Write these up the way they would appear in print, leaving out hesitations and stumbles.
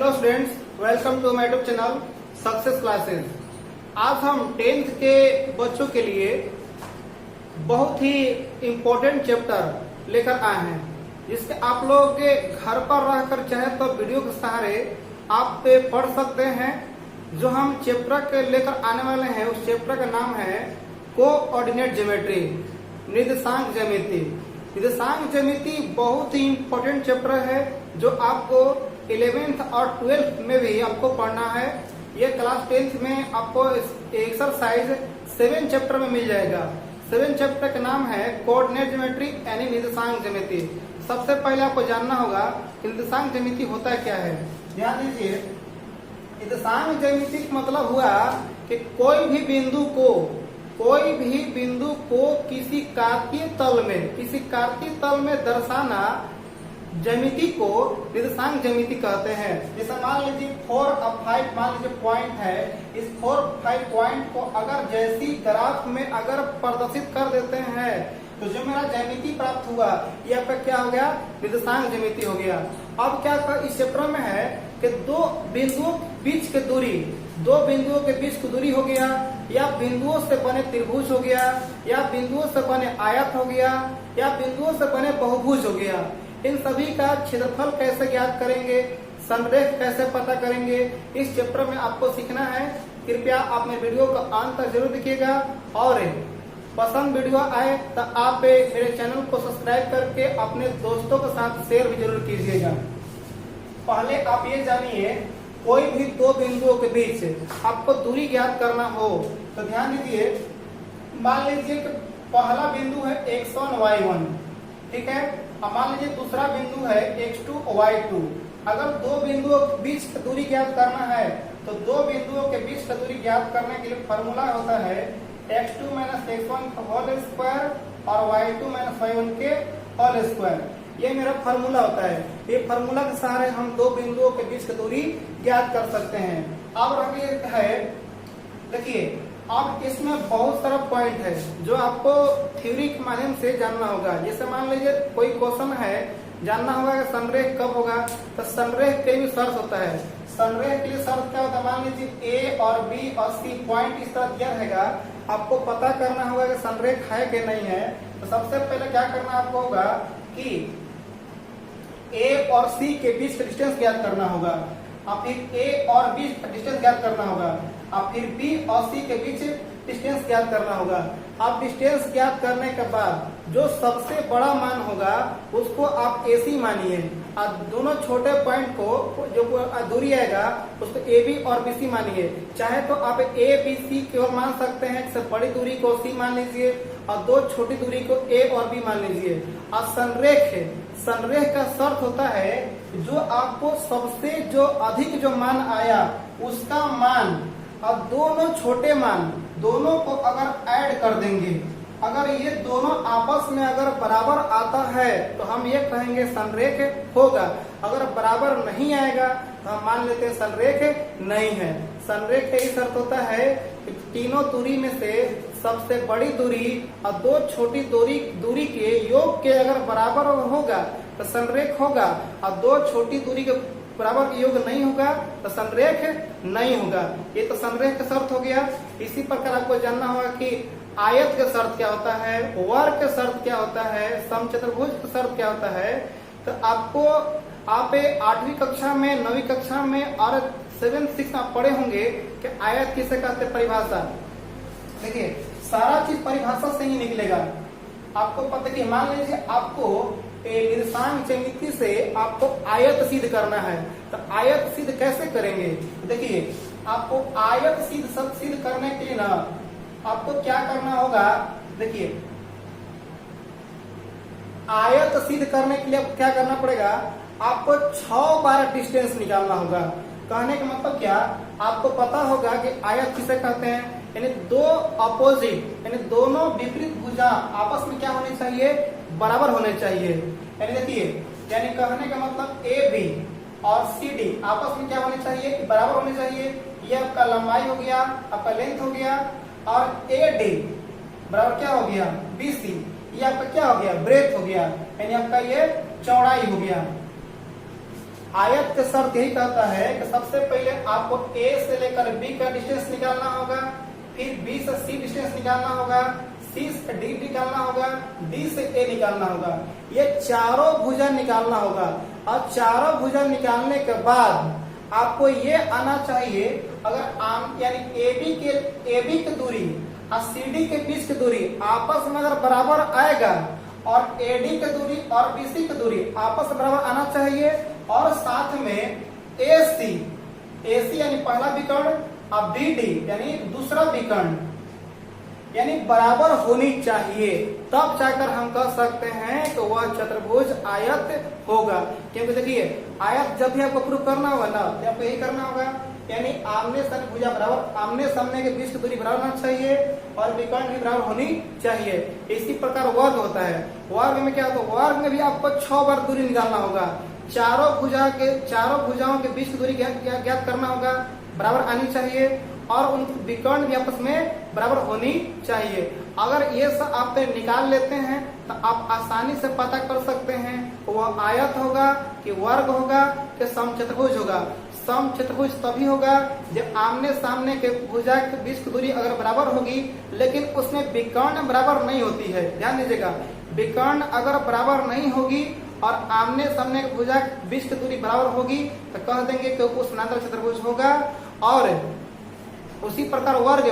Hello students, welcome to my YouTube channel success classes. आज हम 10th के बच्चों के लिए बहुत ही इम्पोर्टेंट चैप्टर लेकर आए हैं, जिसके आप लोग के घर पर रहकर चाहे तो वीडियो के सहारे आप पे पढ़ सकते हैं। जो हम चैप्टर के लेकर आने वाले हैं उस चैप्टर का नाम है कोऑर्डिनेट ज्योमेट्री, निर्देशांक ज्यामिति। निर्देशांक ज्यामिति बहुत ही इम्पोर्टेंट चैप्टर है जो आपको 11th और 12th में भी आपको पढ़ना है। ये क्लास 10th में आपको एक्सरसाइज 7 चैप्टर में मिल जाएगा। 7 चैप्टर का नाम है कोऑर्डिनेट ज्योमेट्री यानी निर्देशांक ज्यामिति। सबसे पहले आपको जानना होगा कि निर्देशांक ज्यामिति होता क्या है। ध्यान दीजिए, निर्देशांक ज्यामिति का मतलब हुआ कि कोई भी बिंदु को किसी कार्तीय तल में दर्शाना ज्यामिति को निर्देशांक ज्यामिति कहते हैं। जैसे मान लीजिए 4 और 5 मान लीजिए पॉइंट है। इस 4-5 पॉइंट को अगर जैसी ग्राफ में अगर प्रदर्शित कर देते हैं तो जो मेरा ज्यामिति प्राप्त हुआ ये आपका क्या हो गया, निर्देशांक ज्यामिति हो गया। अब क्या इस चैप्टर में है कि दो बिंदुओं के बीच की दूरी हो गया, या बिंदुओं से बने त्रिभुज हो गया, या बिंदुओं से बने आयत हो गया, या बिंदुओं से बने बहुभुज हो गया। इन सभी का क्षेत्रफल कैसे ज्ञात करेंगे, संरेख कैसे पता करेंगे, इस चैप्टर में आपको सीखना है। कृपया आप मेरे वीडियो को अंत तक जरूर देखिएगा और पसंद वीडियो आए तो आप मेरे चैनल को सब्सक्राइब करके अपने दोस्तों के साथ शेयर भी जरूर कीजिएगा। पहले आप ये जानिए, कोई भी दो बिंदुओं के बीच आपको दूरी ज्ञात करना हो तो ध्यान दीजिए। मान लीजिए कि पहला बिंदु है x1 y1, ठीक है। अब मान लीजिए दूसरा बिंदु है x2 y2। अगर दो बिंदुओं के बीच की दूरी ज्ञात करना है तो दो बिंदुओं के बीच की दूरी ज्ञात करने के लिए फॉर्मूला होता है x2 - x1 का होल स्क्वायर और y2 - y1 के होल स्क्वायर। ये मेरा फार्मूला होता है। ये फार्मूला के सहारे हम दो बिंदुओं के बीच की दूरी ज्ञात कर सकते हैं। अब देखिए, अब इसमें बहुत सारा पॉइंट है जो आपको थ्योरी के माध्यम से जानना होगा। जैसे मान लीजिए कोई क्वेश्चन है, जानना होगा कि संरेख कब होगा, तो संरेख के भी शर्त होता है। संरेख के लिए शर्त क्या होता है, मान लीजिए ए और बी और सी पॉइंट इस तरह दिया रहेगा, आपको पता करना होगा कि संरेख है कि नहीं है। तो सबसे पहले क्या करना आपको होगा कि ए और सी के बीच का डिस्टेंस ज्ञात करना होगा, और फिर ए और बी का डिस्टेंस ज्ञात करना होगा, और फिर बी और सी के बीच डिस्टेंस ज्ञात करना होगा। अब डिस्टेंस ज्ञात करने के बाद जो सबसे बड़ा मान होगा उसको आप AC मानिए, और दोनों छोटे पॉइंट को जो दूरी आएगा उसको AB और BC मानिए। चाहे तो आप ABC केवल मान सकते हैं, सबसे बड़ी दूरी को C मान लीजिए और दो छोटी दूरी को A और B मान लीजिए। और संरेख का शर्त होता है जो आपको सबसे जो अधिक जो मान आया उसका मान और दोनों छोटे मान दोनों को अगर ऐड कर देंगे, अगर ये दोनों आपस में अगर बराबर आता है तो हम ये कहेंगे संरेख होगा। अगर बराबर नहीं आएगा तो हम मान लेते हैं संरेख नहीं है। संरेख का ये शर्त होता है कि तीनों दूरी में से सबसे बड़ी दूरी और दो छोटी दूरी के योग के अगर बराबर होगा तो संरेख होगा, और दो छोटी दूरी के बराबर योग नहीं होगा तो संरेख नहीं होगा। ये तो संरेख का शर्त हो गया। इसी प्रकार आपको जानना होगा कि आयत का शर्त क्या होता है, वर्ग का शर्त क्या होता है, समचतुर्भुज का शर्त क्या होता है। तो आप 8वीं कक्षा में, 9वीं कक्षा में और 7th 6th आप पढ़े होंगे कि आयत किसे कहते हैं, परिभाषा। देखिए, सारा चीज परिभाषा से ही निकलेगा। आपको पता कि मान लीजिए आपको निर्देशांक ज्यामिति से आपको आयत सिद्ध करना है, तो आयत सिद्ध कैसे करेंगे। देखिए, आपको आयत सिद्ध करने के लिए ना आपको क्या करना होगा। देखिए, आयत सिद्ध करने के लिए क्या करना पड़ेगा, आपको 6 बार डिस्टेंस निकालना होगा। कहने का मतलब क्या, आपको पता होगा कि आयत किसे कहते हैं, यानी दो अपोजिट यानी दोनों विपरीत भुजा आपस में क्या होने चाहिए, बराबर होने चाहिए। यानी देखिए, यानी कहने का मतलब AB और CD आपस में क्या होने चाहिए, बराबर होने चाहिए। ये आपका लंबाई हो गया, आपका लेंथ हो गया, और AD बराबर क्या हो गया, BC, ये आपका क्या हो गया, ब्रेथ हो गया, यानी आपका ये चौड़ाई हो गया। आयत का शर्त यही कहता है कि सबसे पहले आपको ए से लेकर बी का डिस्टेंस निकालना होगा, फिर बी से सी डिस्टेंस निकालना होगा, सी से डी निकालना होगा, डी से ए निकालना होगा। ये चारों भुजा निकालना होगा और चारों भुजा निकालने के बाद आपको ये आना चाहिए, अगर आम यानी ए बी की दूरी और सी डी के बीच की दूरी आपस में अगर बराबर आएगा और ए डी की दूरी और बी सी की दूरी आपस में बराबर आना चाहिए, और साथ में ए सी यानी पहला विकर्ण और बी डी यानी दूसरा विकर्ण यानी बराबर होनी चाहिए, तब जाकर हम कह सकते हैं कि वह चतुर्भुज आयत होगा। क्योंकि देखिए आयत जब भी आपको प्रूव करना होगा ना तो आपको यही करना होगा, यानी आमने सामने भुजा बराबर, आमने सामने के बीच की दूरी बराबर होना चाहिए और विकर्ण भी बराबर होनी चाहिए। इसी प्रकार वर्ग होता है, वर्ग में क्या होता है, वर्ग में भी आपको 6 बार दूरी निकालना होगा। चारों भुजाओं के बीच की दूरी ज्ञात करना होगा, बराबर आनी चाहिए और उन विकर्ण भी आपस में बराबर होनी चाहिए। अगर ये सब आप निकाल लेते हैं तो आप आसानी से पता कर सकते हैं वह आयत होगा कि वर्ग होगा कि समचतुर्भुज होगा। समचतुर्भुज तभी होगा जब आमने सामने के भुजा के बीच की दूरी अगर बराबर होगी लेकिन उसमें विकर्ण बराबर नहीं होती है। ध्यान दीजिएगा, विकर्ण अगर बराबर नहीं होगी और आमने सामने के भुजा के बीच की दूरी बराबर होगी तो कह देंगे कि वो समांतर चतुर्भुज होगा। और उसी प्रकार वर्ग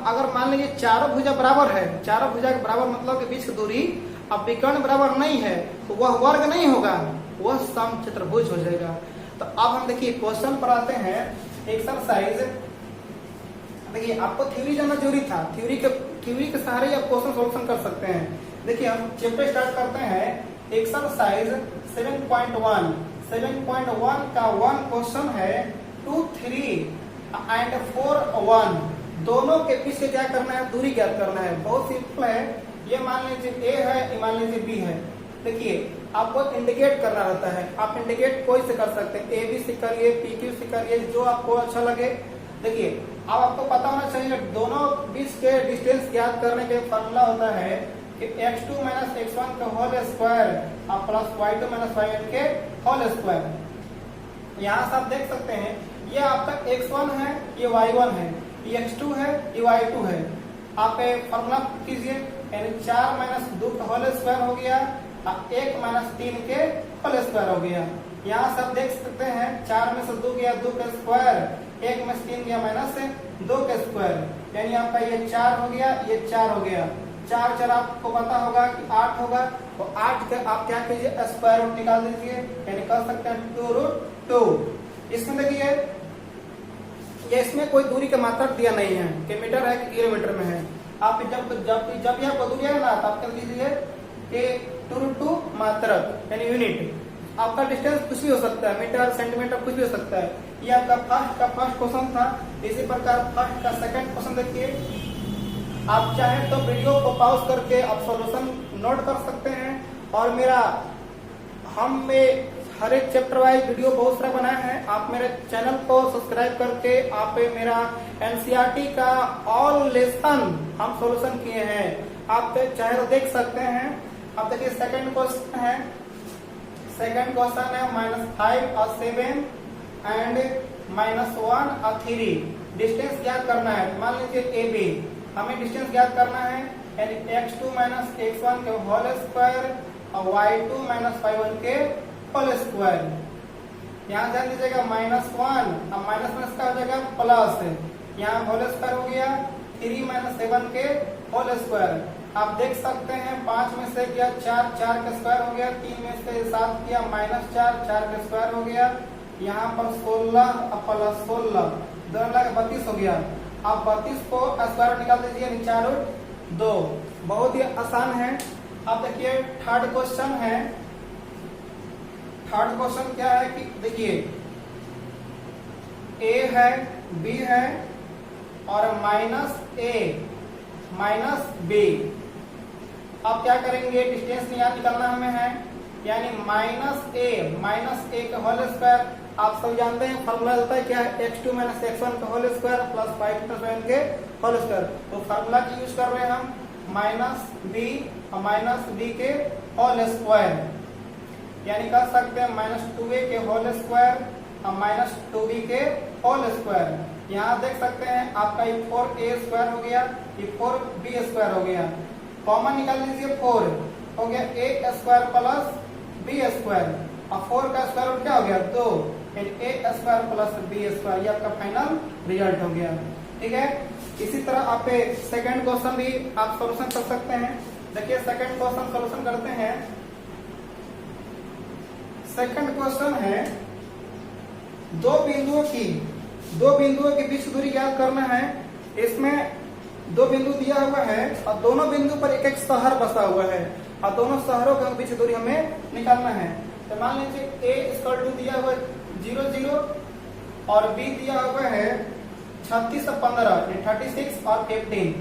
अगर मान लीजिए चारों भुजा बराबर है, चारों भुजा के बराबर मतलब के बीच की दूरी अब विकर्ण बराबर नहीं है तो वह वर्ग नहीं होगा, वह समचतुर्भुज हो जाएगा। तो अब हम देखिए क्वेश्चन पर आते हैं। एक्सरसाइज देखिए आपको थ्योरी जानना जरूरी था, थ्योरी के सहारे आप क्वेश्चन सोल्यूशन कर सकते हैं। देखिए हम चैप्टर स्टार्ट करते हैं। एक्सरसाइज 7.1 का 1 क्वेश्चन है 2, 3 एंड 4, 1 दोनों के बीच से क्या करना है, दूरी ज्ञात करना है। बहुत सिंपल है, ये मान लीजिए ए है, ये मान लीजिए बी है। देखिए आपको इंडिकेट करना रहता है, आप इंडिकेट कोई से कर सकते हैं, ए बी से करिए, पी क्यू से करिए, जो आपको अच्छा लगे। देखिए अब आपको पता होना चाहिए दोनों बीच के डिस्टेंस ज्ञात करने के फॉर्मूला होता है कि x2 माइनस x1 का होल स्क्वायर और प्लस y2 माइनस y1 के होल स्क्वायर। यहाँ से आप देख सकते हैं ये आपका x1 है, ये y1 है, ये x2 है, ये y2 है। आप फॉर्मूला कीजिए, यानी 4 माइनस 2 का होल स्क्वायर हो गया और 1 माइनस 3 के होल स्क्वायर हो गया। यहाँ से आप देख सकते हैं 4 में से 2 गया 2 का स्क्वायर, 1 में से 3 गया माइनस 2 का स्क्वायर, यानी आपका ये 4 हो गया, ये 4 हो गया। 4 आपको पता होगा कि 8 होगा, तो 8 के आप क्या कीजिए स्क्वायर रूट निकाल दीजिए, यानी कर सकते हैं 2√2। इसमें देखिए ये इसमें कोई दूरी का मात्रक दिया नहीं है कि मीटर है कि किलोमीटर में है। आप जब भी आपको दूरी है ना तो आप कर दीजिए कि 2√2 मात्रक यानी यूनिट। आपका डिस्टेंस कुछ भी हो सकता है, मीटर सेंटीमीटर कुछ भी हो सकता है। ये आपका फर्स्ट क्वेश्चन था। इसी प्रकार फर्स्ट का सेकंड क्वेश्चन देखिए। आप चाहे तो वीडियो को पॉज करके आप सॉल्यूशन नोट कर सकते हैं और में हर एक चैप्टर वाइज वीडियो बहुत सारा बनाए हैं। आप मेरे चैनल को सब्सक्राइब करके आप मेरा एनसीईआरटी का ऑल लेसन हम सॉल्यूशन किए हैं, आप चाहे तो देख सकते हैं। अब देखिए सेकंड क्वेश्चन है, -5 और 7 एंड -1 और 3 डिस्टेंस ज्ञात करना है। मान लीजिए ए बी, हमें डिस्टेंस ज्ञात करना है, यानी x2 माइनस x1 के होल स्क्वायर और y2 माइनस y1 के होल स्क्वायर। यहाँ ध्यान दीजिएगा -1 अब माइनस का हो जाएगा प्लस, यहाँ होल स्क्वायर हो गया 3 माइनस 7 के होल स्क्वायर। आप देख सकते हैं 5 में से किया 4 का स्क्वायर हो गया, 3 में से 7 किया -4 का स्क्वायर हो गया। यहाँ पर 16 और प्लस 16 दोनों लगा 32 हो गया। आप 32 को स्क्वायर निकाल दीजिए, 4√2। बहुत ही आसान है। अब देखिए थर्ड क्वेश्चन है। थर्ड क्वेश्चन क्या है कि देखिए ए है, बी है और -a -b। अब क्या करेंगे, डिस्टेंस निकालना हमें है, यानी -a का होल स्क्वायर। आप सब जानते हैं फॉर्मूला होता है क्या है, x2 माइनस x1 का होल स्क्वायर प्लस 5 + 7 के होल स्क्वायर। तो फॉर्मूला की यूज कर रहे हैं हम -b और -b के होल स्क्वायर। यानी कर सकते हैं -2a के होल स्क्वायर और -2b के होल स्क्वायर। यहाँ देख सकते हैं आपका ये 4a स्क्वायर हो गया, ये 4b स्क्वायर हो गया, कॉमन निकाल लीजिए 4 हो गया a square plus b square और 4 का स्क्वायर रूट क्या हो गया 2, a square plus b square, ये आपका फाइनल रिजल्ट हो गया। ठीक है, इसी तरह आप सेकंड क्वेश्चन भी आप सॉल्यूशन कर सकते हैं। देखिए सेकंड क्वेश्चन सॉल्यूशन करते हैं। सेकंड क्वेश्चन है दो बिंदुओं के बीच दूरी ज्ञात करना है। इसमें दो बिंदु दिया हुआ है और दोनों बिंदु पर एक एक शहर बसा हुआ है और दोनों शहरों के बीच दूरी हमें निकालना है। तो मान लीजिए a इक्वल टू दिया हुआ 0 0 और b दिया हुआ है 36 और 15 36 और 18।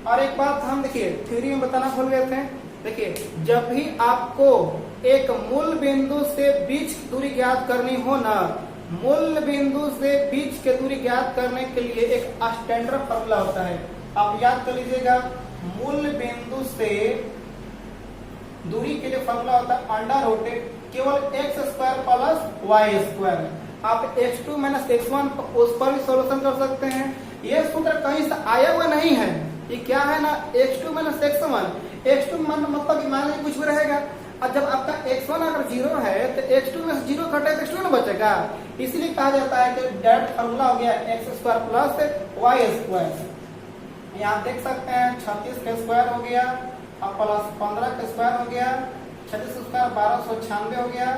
और एक बात हम देखिए थ्योरी में बताना भूल गए थे। देखिए जब भी आपको एक मूल बिंदु से बीच की दूरी ज्ञात करनी हो ना, मूल बिंदु से बीच की दूरी ज्ञात करने के लिए एक स्टैंडर्ड फॉर्मूला होता है, आप याद कर लीजिएगा। मूल बिंदु से दूरी के लिए फॉर्मूला होता है अंडर रूट केवल x square plus y square. आप x2 माइनस x1 उस पर भी सोल्यूशन कर सकते हैं। ये सूत्र कहीं से आया हुआ नहीं है, ये क्या है ना x2 माइनस x1 मतलब मान लीजिए कुछ भी रहेगा और जब आपका x1 अगर 0 है तो x2 में 0 घटे तो x2 ना बचेगा, इसलिए कहा जाता है कि डायरेक्ट फॉर्मूला हो गया x square plus y square. यहाँ देख सकते हैं 36 का स्क्वायर हो गया और प्लस 15 का स्क्वायर हो गया, 36 स्क्वायर 1296 हो गया,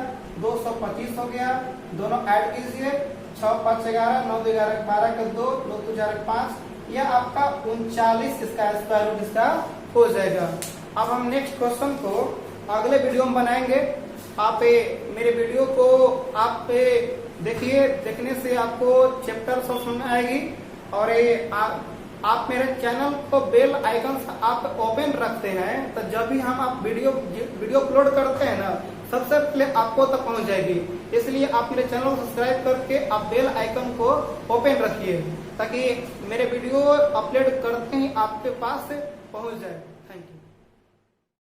225 हो गया, दोनों ऐड कीजिए 6 5 11 9 11 12 का 2 9 2 4 5, यह आपका 39 इसका स्क्वायर रूट इसका हो जाएगा। अब हम नेक्स्ट क्वेश्चन को अगले वीडियो में बनाएंगे। आप मेरे वीडियो को आप देखिए, देखने से आपको चैप्टर सब समझ में आएगी और आप मेरे चैनल को बेल आइकन आप ओपन रखते हैं तो जब भी हम आप वीडियो अपलोड करते हैं ना सबसे पहले आपको तक पहुंच जाएगी। इसलिए आप मेरे चैनल को सब्सक्राइब करके आप बेल आइकन को ओपन रखिए ताकि मेरे वीडियो अपलोड करते ही आपके पास पहुंच जाए।